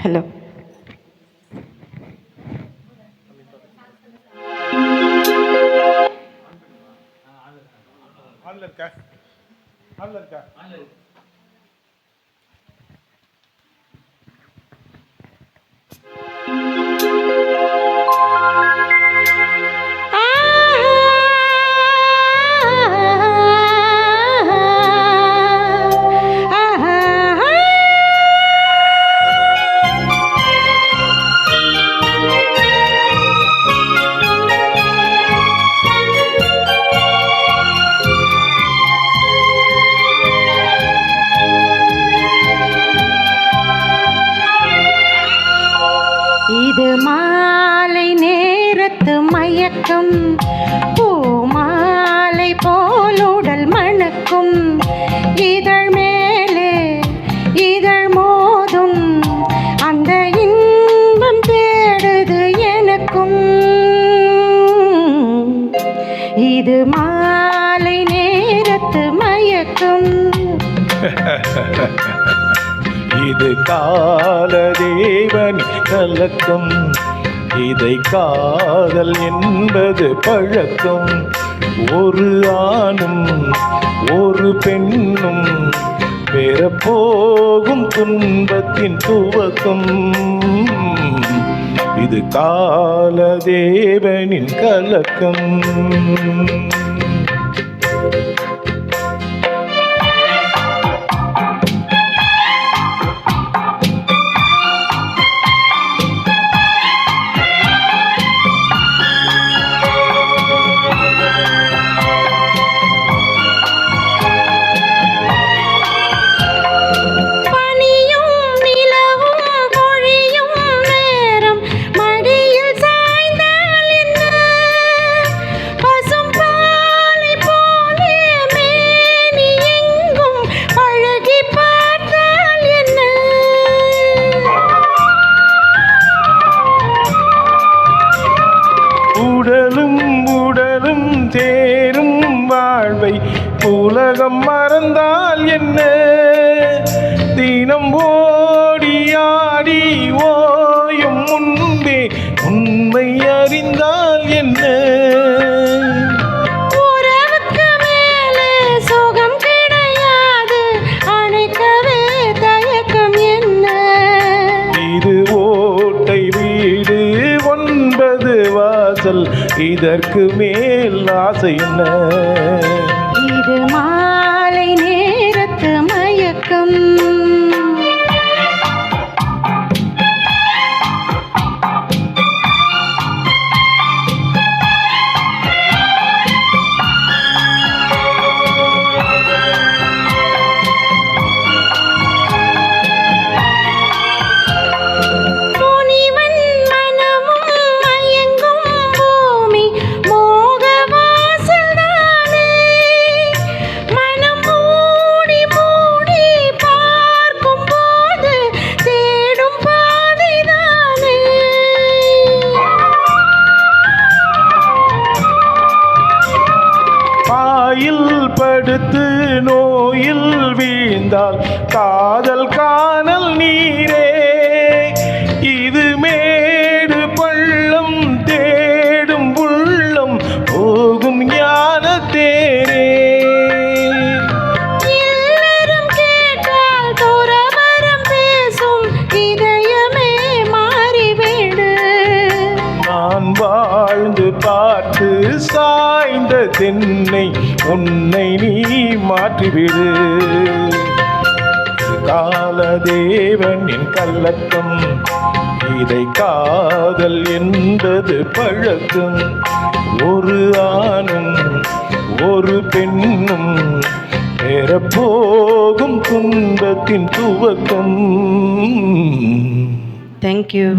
Hello. இது மாலை நேரத்து மயக்கம், பூமாலை போல் உடல் மணக்கும், இதழ் மேலே இதழ் மோதும், அந்த இன்பம் தேடுது எனக்கும். இது மாலை நேரத்து மயக்கம். இது காலதேவன் கலக்கம், இதை காதல் என்பது பழக்கம். ஒரு ஆணும் ஒரு பெண்ணும் பெறப்போகும் துன்பத்தின் துவக்கம். இது காலதேவனின் கலக்கம். உடலும் தேரும் வாழ்வை உலகம் மறந்தால் என்ன, தினம் ஓடியாடி ஓயும் முன்பே உண்மை அறிந்தால் என்ன. உறவுக்கு மேலே சுகம் கிடையாது, அணைக்கவே தயக்கம் என்ன. இது ஓட்டை வீடு 9 வாசல், இதற்கு மேல் ஆசை என்ன. இது மாலை நேரத்து மயக்கம். படுத்து நோயில் வீழ்ந்தால் காதல் காணல் நீரே, இது மேடு பள்ளம் தேடும் உள்ளம் போகும் ஞான தேரே. எல்லாரும் கேட்டால் துறவரம் பேசும் இதயமே மாறிவிடு. நான் வாழ்ந்து பார்த்து சாய்ந்த தென்னை உன்னை நீ மாற்றிவிடு. காலதேவனின் கலக்கம், இதை காதல் என்பது பழக்கம். ஒரு ஆணும் ஒரு பெண்ணும் பெறப்போகும் துன்பத்தின் துவக்கம். தேங்க்யூ.